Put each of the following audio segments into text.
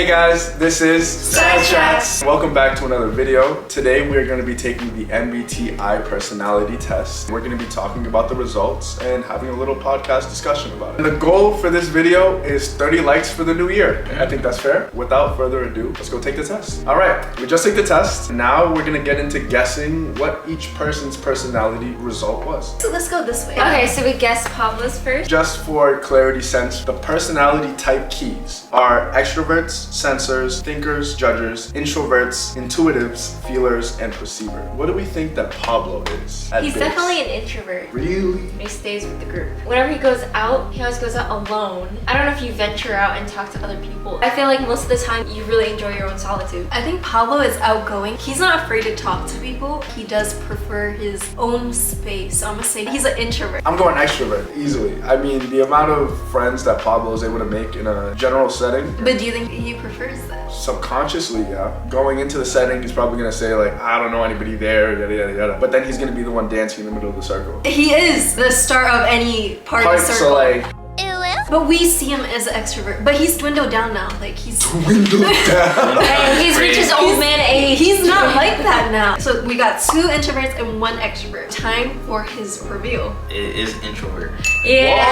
Hey guys, this is Sidechatz. Welcome back to another video. Today we are going to be taking the MBTI personality test. We're going to be talking about the results and having a little podcast discussion about it. And the goal for this video is 30 likes for the new year. I think that's fair. Without further ado, let's go take the test. All right, we just took the test. Now we're going to get into guessing what each person's personality result was. So let's go this way. Okay, so we guessed Pablo's first. Just for clarity's sense, the personality type keys are extroverts, sensors, thinkers, judgers, introverts, intuitives, feelers, and perceiver. What do we think that Pablo is at He's base? definitely an introvert. Really? He stays with the group. Whenever he goes out, he always goes out alone. I don't know if you venture out and talk to other people. I feel like most of the time you really enjoy your own solitude. I think Pablo is outgoing. He's not afraid to talk to people. He does prefer his own space. So I'm gonna say he's an introvert. I'm going extrovert, easily. I mean, the amount of friends that Pablo is able to make in a general setting, But do you think he prefers that? subconsciously, yeah. Going into the setting, he's probably gonna say like, I don't know anybody there, yada yada yada. But then he's gonna be the one dancing in the middle of the circle. He is the star of any party circle. So like, But we see him as an extrovert. But he's dwindled down now. Like he's dwindled down. And he's reached his old man age. He's not like that now. So we got 2 introverts and 1 extrovert. Time for his reveal. It is introvert. Yeah,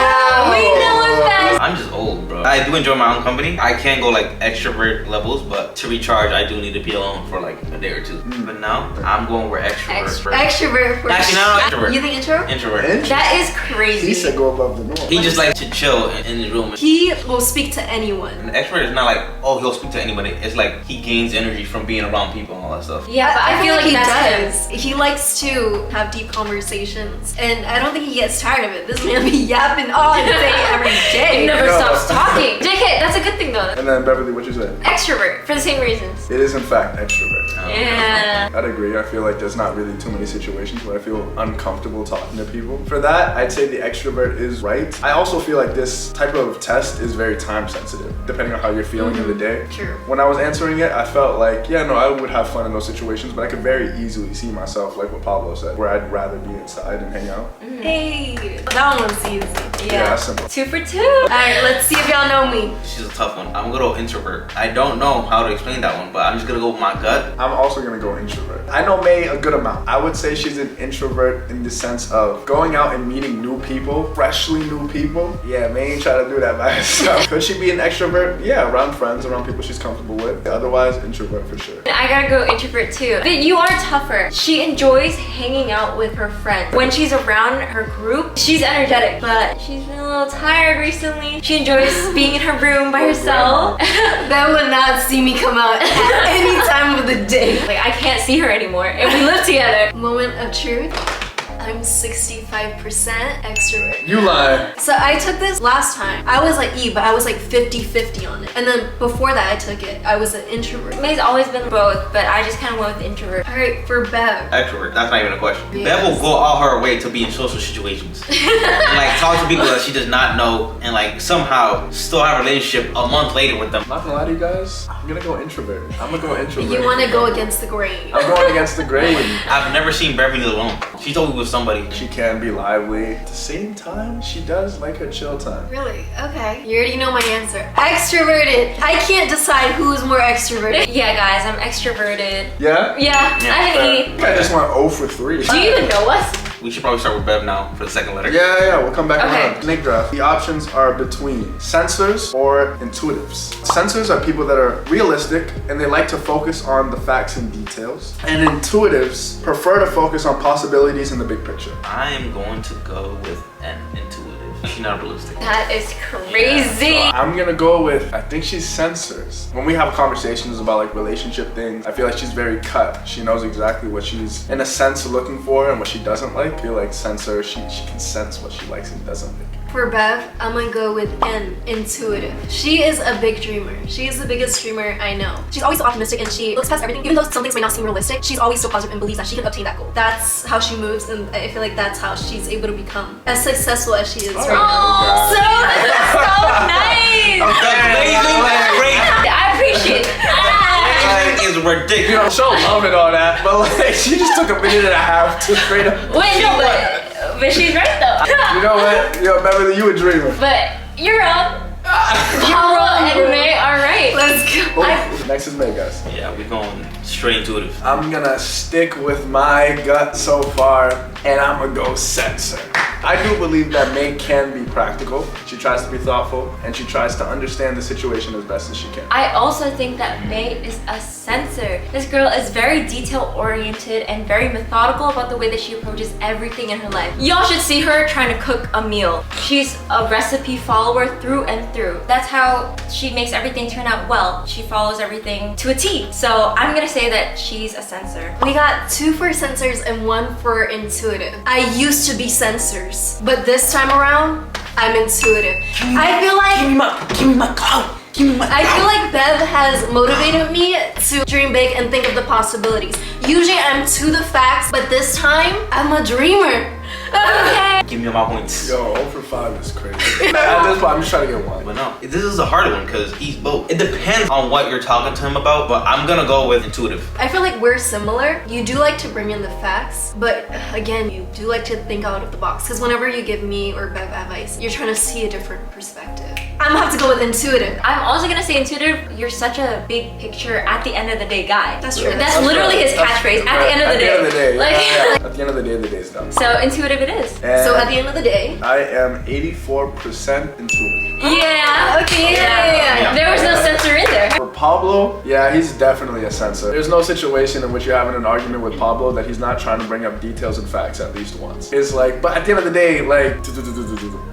Whoa. we know it best. I'm just old, bro. I do enjoy my own company. I can go like extrovert levels, but to recharge, I do need to be alone for like a day or 2. But now, I'm going with extrovert. Extrovert for Actually, no, extrovert. You think intro? Introvert. That is crazy. He said go above the norm. He just likes to chill in the room. He will speak to anyone. An extrovert is not like, oh, he'll speak to anybody. It's like he gains energy from being around people and all that stuff. Yeah, but I feel like he that's him. does. He likes to have deep conversations, and I don't think he gets tired of it. This man be yapping all day, every day. He never No. stops talking. JK, that's a good thing though. And then Beverly, what you say? Extrovert, for the same reasons. It is in fact extrovert. Yeah. I'd agree. I feel like there's not really too many situations where I feel uncomfortable talking to people. For that, I'd say the extrovert is right. I also feel like this type of test is very time sensitive, depending on how you're feeling in the day. True. When I was answering it, I felt like, yeah, no, I would have fun in those situations, but I could very easily see myself, like what Pablo said, where I'd rather be inside and hang out. Hey, that one was easy. Yeah, that's simple. 2 for 2. Alright, let's see if y'all know me. She's a tough one. I'm gonna go introvert. I don't know how to explain that one, but I'm just gonna go with my gut. I'm also gonna go introvert. I know May a good amount. I would say she's an introvert in the sense of going out and meeting new people, freshly new people. Yeah, May ain't trying to do that by herself. Could she be an extrovert? Yeah, around friends, around people she's comfortable with. Otherwise, introvert for sure. I gotta go introvert too. But you are tougher. She enjoys hanging out with her friends. When she's around her group, she's energetic, but she's been a little tired recently. She enjoys being in her room by herself. That would not see me come out at any time of the day. Like, I can't see her anymore, and we live together. Moment of truth. I'm 65% extrovert. You lie. So I took this last time. I was like E, but I was like 50-50 on it. And then before that I took it, I was an introvert. May's always been both, but I just kind of went with introvert. Alright, for Bev. Extrovert. That's not even a question. Yes. Bev will go all her way to be in social situations. And like talk to people that she does not know and like somehow still have a relationship a month later with them. I'm not gonna lie to you guys. I'm gonna go introvert. I'm gonna go introvert. You want to go against the grain. I'm going against the grain. I've never seen Beverly alone. She's always with somebody. She can be lively. At the same time, she does like her chill time. Really? Okay. You already know my answer. Extroverted. I can't decide who's more extroverted. Yeah, guys, I'm extroverted. Yeah? Yeah, I think I just went 0 for 3. Do you even know us? We should probably start with Bev now for the second letter. Yeah, we'll come back Okay. around. Snake draft. The options are between sensors or intuitives. Sensors are people that are realistic and they like to focus on the facts and details. And intuitives prefer to focus on possibilities in the big picture. I am going to go with an intuitive. She's not realistic. That is crazy. I'm gonna go with, I think she's sensors. When we have conversations about like relationship things, I feel like she's very cut. She knows exactly what she's in a sense looking for and what she doesn't like. I feel like sensor, she can sense what she likes and doesn't like. For Bev, I'm gonna go with N, intuitive. She is a big dreamer. She is the biggest dreamer I know. She's always so optimistic and she looks past everything. Even though some things may not seem realistic, she's always so positive and believes that she can obtain that goal. That's how she moves, and I feel like that's how she's able to become as successful as she is right now. Oh, so nice. Amazing, great. I appreciate it. Is ridiculous. You know, show love and all that, but like she just took a minute and a half to straight up. Wait, no, but she's right though. You know what? Yo, Beverly, you a dreamer. But you're up. Pablo and May are right. Let's go. Next is May, guys. Yeah, we're going straight intuitive. I'm gonna stick with my gut so far, and I'm gonna go censor. I do believe that May can be practical. She tries to be thoughtful, and she tries to understand the situation as best as she can. I also think that May is a censor. This girl is very detail oriented and very methodical about the way that she approaches everything in her life. Y'all should see her trying to cook a meal. She's a recipe follower through and through. That's how she makes everything turn out well. She follows everything to a T. So I'm gonna say that she's a censor. We got 2 for censors and 1 for intuitive. I used to be censors, but this time around, I'm intuitive. I feel like Give me my clout. I feel like Bev has motivated me to dream big and think of the possibilities. Usually I'm to the facts, but this time I'm a dreamer. Okay. Give me my points. Yo, 0 for 5 is crazy. At this point, I'm just trying to get 1. But no, this is a hard one because he's both. It depends on what you're talking to him about, but I'm gonna go with intuitive. I feel like we're similar. You do like to bring in the facts, but again, you do like to think out of the box. Because whenever you give me or Bev advice, you're trying to see a different perspective. I'm gonna have to go with intuitive. I'm also gonna say intuitive. You're such a big picture at the end of the day guy. That's true. That's literally his catchphrase. At the end of the day. At the end of the day, the day's done. So intuitive it is. And So at the end of the day, I am 84% intuitive. Yeah. okay, yeah. There was no censor in there. For Pablo, yeah, he's definitely a censor. There's no situation in which you're having an argument with Pablo that he's not trying to bring up details and facts at least once. It's like, but at the end of the day, like,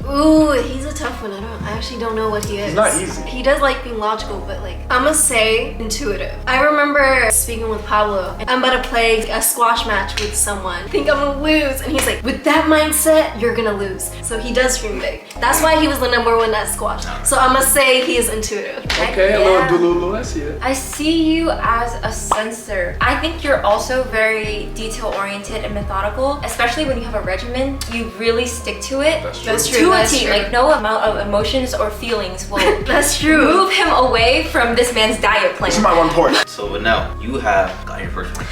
Ooh, he's a tough one. I actually don't know what he is. He's not easy. He does like being logical, but like, I'm gonna say intuitive. I remember speaking with Pablo, and I'm about to play a squash match with someone. I think I'm gonna lose. And he's like, with that mindset, you're gonna lose. So he does dream big. That's why he was the #1 at squash. So I'm gonna say he is intuitive. okay, a little dululu, I see it. I see you as a censor. I think you're also very detail oriented and methodical, especially when you have a regimen. You really stick to it. That's true. To a T. Like no amount of emotions or feelings will That's true. move him away from this man's diet plan. This is my 1 point. So but now you have got your first one.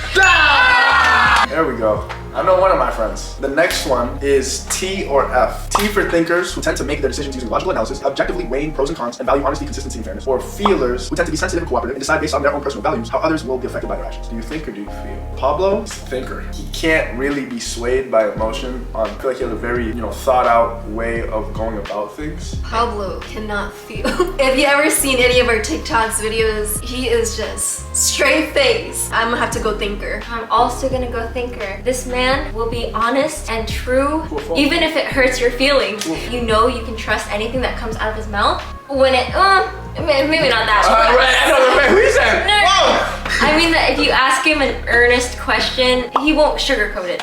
There we go. I know one of my friends. The next one is T or F. T for thinkers who tend to make their decisions using logical analysis, objectively weighing pros and cons, and value honesty, consistency, and fairness. Or feelers who tend to be sensitive and cooperative and decide based on their own personal values how others will be affected by their actions. Do you think or do you feel? Pablo is a thinker. He can't really be swayed by emotion. I feel like he has a very, thought out way of going about things. Pablo cannot feel. If you ever seen any of our TikToks videos, he is just straight face. I'm gonna have to go thinker. I'm also gonna go thinker. This man will be honest and true, even if it hurts your feelings. You know you can trust anything that comes out of his mouth. When it, maybe not that. Who is that? No. Whoa! I mean that if you ask him an earnest question, he won't sugarcoat it.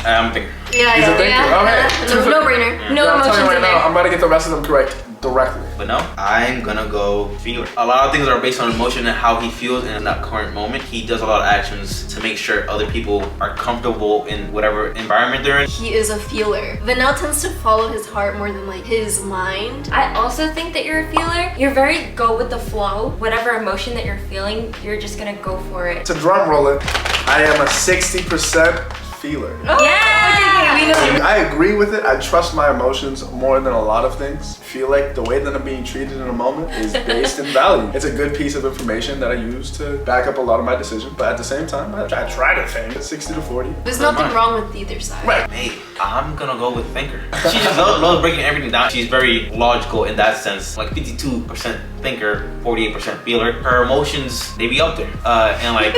I'm thinking. Yeah, He's a thinker. Okay. No brainer. No I'm emotions telling you in right now, there. I'm about to get the rest of them correct directly. But no, I'm gonna go feeler. A lot of things are based on emotion and how he feels in that current moment. He does a lot of actions to make sure other people are comfortable in whatever environment they're in. He is a feeler. VANEL tends to follow his heart more than like his mind. I also think that you're a feeler. You're very go with the flow. Whatever emotion that you're feeling, you're just gonna go for it. To drum roll it, I am a 60% feeler. Oh, Yeah! we know. I agree with it. I trust my emotions more than a lot of things. Feel like the way that I'm being treated in a moment is based in value. It's a good piece of information that I use to back up a lot of my decisions. But at the same time, I try to think. It's 60 to 40. There's nothing wrong with either side. Right. Hey, I'm gonna go with thinker. She just loves breaking everything down. She's very logical in that sense. Like 52% thinker, 48% feeler. Her emotions, they be up there. And like...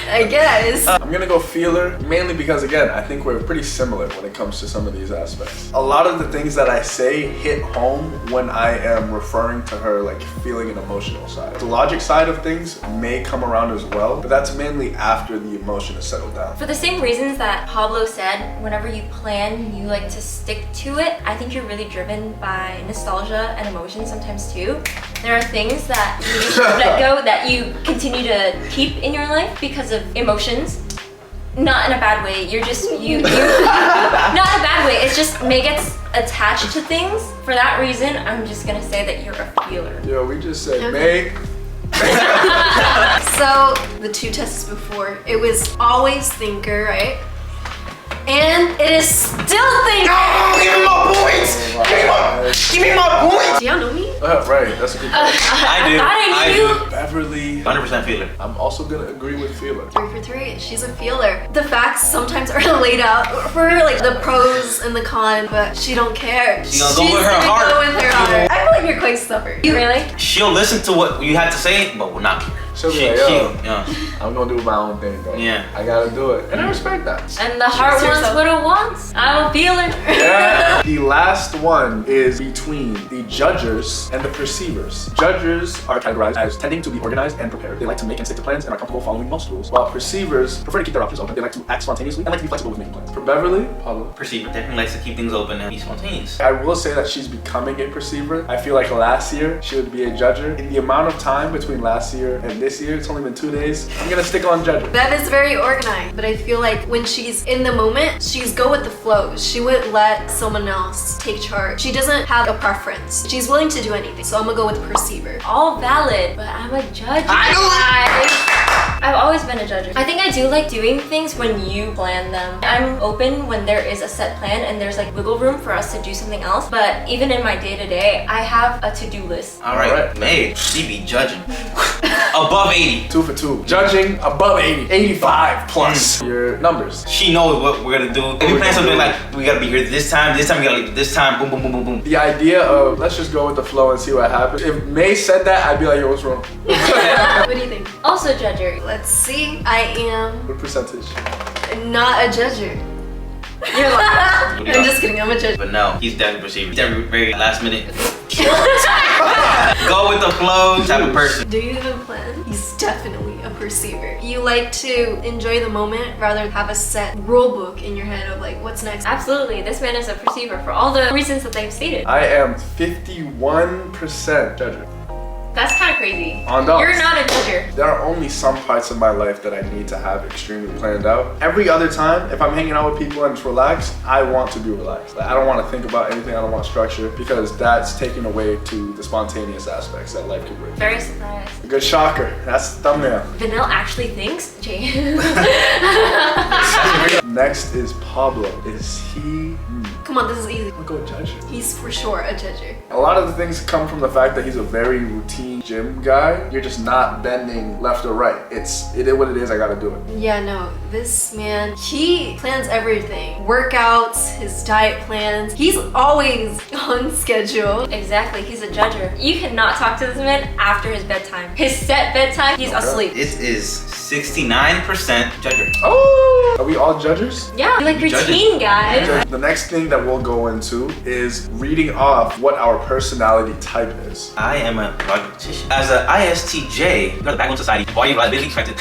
I guess. I'm gonna go feeler, mainly because again, I think we're pretty similar when it comes to some of these aspects. A lot of the things that I say hit home when I am referring to her like feeling an emotional side. The logic side of things may come around as well, but that's mainly after the emotion is settled down. For the same reasons that Pablo said, whenever you plan, you like to stick to it. I think you're really driven by nostalgia and emotion sometimes too. There are things that you just let go that you continue to keep in your life because of emotions. Not in a bad way. You're just you not in a bad way. It's just May gets attached to things. For that reason, I'm just gonna say that you're a feeler. Yo, we just said Okay. May. So the 2 tests before, it was always thinker, right? And it is still thinker. Oh, give me my points! Give me my points! Do y'all know me? Right, that's a good point. I thought I knew. Beverly, 100% feeler. I'm also gonna agree with feeler. 3 for 3. She's a feeler. The facts sometimes are laid out for her, like the pros and the cons, but she don't care. She gonna go with her gonna heart. go with her heart. I feel like you're quite stubborn. You really? She'll listen to what you have to say, but will not care. She'll be like, yo, yeah. I'm gonna do my own thing, bro. Yeah. I gotta do it. And I respect that. And the heart Choose wants yourself. what it wants. I'm a feeler. Yeah. The last one is between the judgers and the perceivers. Judgers are categorized as tending to be organized and prepared. They like to make and stick to plans and are comfortable following most rules. While perceivers prefer to keep their options open. They like to act spontaneously and like to be flexible with making plans. For Beverly, Pablo. Perceiver definitely likes to keep things open and be spontaneous. I will say that she's becoming a perceiver. I feel like last year she would be a judger. In the amount of time between last year and this year, it's only been 2 days. I'm gonna stick on judger. Bev is very organized, but I feel like when she's in the moment, she's go with the flow. She would let someone else take charge. She doesn't have a preference. She's willing to do anything. So I'm gonna go with perceiver. All valid, but I'm a judge. I've always been a judge. I think I do like doing things when you plan them. I'm open when there is a set plan and there's like wiggle room for us to do something else. But even in my day-to-day, I have a to-do list. All right. May, she be judging. Above 80. 2 for 2. Judging above 80. 85 plus. Your numbers. She knows what we're gonna do. If we plan something like, we gotta be here this time we gotta leave this time, boom, boom, boom, boom, boom. The idea of let's just go with the flow and see what happens. If May said that, I'd be like, yo, what's wrong? What do you think? Also judger. Let's see. I am What percentage? not a judger. You're like, What do you I'm got? just kidding. I'm a judge. But no, he's definitely perceived. He's definitely very last minute. Go with the flow type of person. Do you even plan? He's definitely a perceiver. You like to enjoy the moment rather than have a set rule book in your head of like what's next. absolutely, this man is a perceiver for all the reasons that they've stated. I am 51% judger. That's kind of crazy. On dogs. You're not a judger. There are only some parts of my life that I need to have extremely planned out. Every other time, if I'm hanging out with people and it's relaxed, I want to be relaxed. Like, I don't want to think about anything, I don't want structure, because that's taking away to the spontaneous aspects that life can bring. Very surprised. A good shocker. That's the thumbnail. VANEL actually thinks, Jay. Next is Pablo. Is he? Come on, this is easy. I'm gonna go judge. He's for sure a judger. A lot of the things come from the fact that he's a very routine gym guy. You're just not bending left or right. It is what it is, I gotta do it. Yeah, no, this man, he plans everything. Workouts, his diet plans. He's always on schedule. Exactly, he's a judger. You cannot talk to this man after his bedtime. His set bedtime, he's asleep. It is 69% judger. Oh! Are we all judgers? Yeah, like routine, guys. The next thing that we'll go into is reading off what our personality type is. I am a logistician. As an ISTJ, you are the backbone of society. Embody reliability, expected.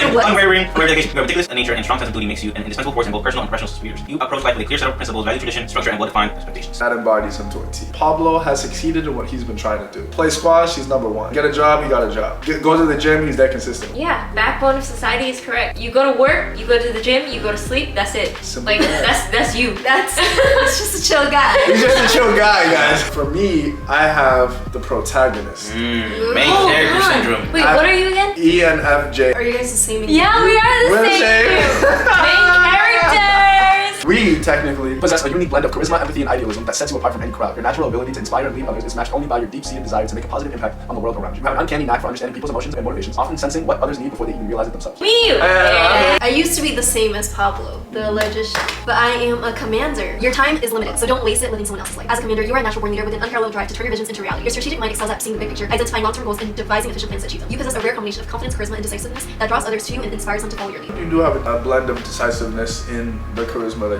Unwavering, dedication, you are meticulous in nature, and strong sense of duty makes you an indispensable force in both personal and professional spheres. You approach life with a clear set of principles, value, tradition, structure, and well-defined expectations. That embodies him to a T. Pablo has succeeded in what he's been trying to do. Play squash, he's number 1. Get a job, he got a job. Go to the gym, he's that consistent. Yeah, backbone of society is correct. You go to work, you go to the gym, you go to sleep, that's it. Simple Like, as. that's you. He's just a chill guy. He's just a chill guy, guys. For me, I have the protagonist. Main Oh, character God. syndrome. Wait, what are you again? ENFJ. Are you guys the same? Yeah, we are We're the the same. same. Main characters. We technically possess a unique blend of charisma, empathy, and idealism that sets you apart from any crowd. Your natural ability to inspire and lead others is matched only by your deep-seated desire to make a positive impact on the world around you. You have an uncanny knack for understanding people's emotions and motivations, often sensing what others need before they even realize it themselves. Me. I used to be the same as Pablo, the logician, but I am a commander. Your time is limited, so don't waste it living someone else's life. As a commander, you are a natural born leader with an unparalleled drive to turn your visions into reality. Your strategic mind excels at seeing the big picture, identifying long-term goals, and devising efficient plans to achieve them. You possess a rare combination of confidence, charisma, and decisiveness that draws others to you and inspires them to follow your lead. You do have a blend of decisiveness in the charisma that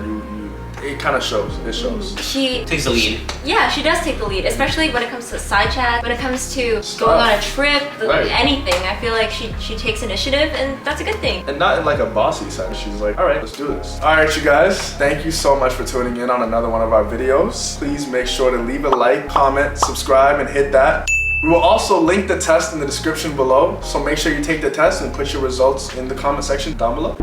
it kind of shows. It shows. She Takes the lead. Yeah, she does take the lead, especially when it comes to Sidechatz, when it comes to going on a trip, Right. anything. I feel like she takes initiative, and that's a good thing. And not in like a bossy sense. She's like, all right, let's do this. All right, you guys. Thank you so much for tuning in on another one of our videos. Please make sure to leave a like, comment, subscribe, and hit that. We will also link the test in the description below. So make sure you take the test and put your results in the comment section down below.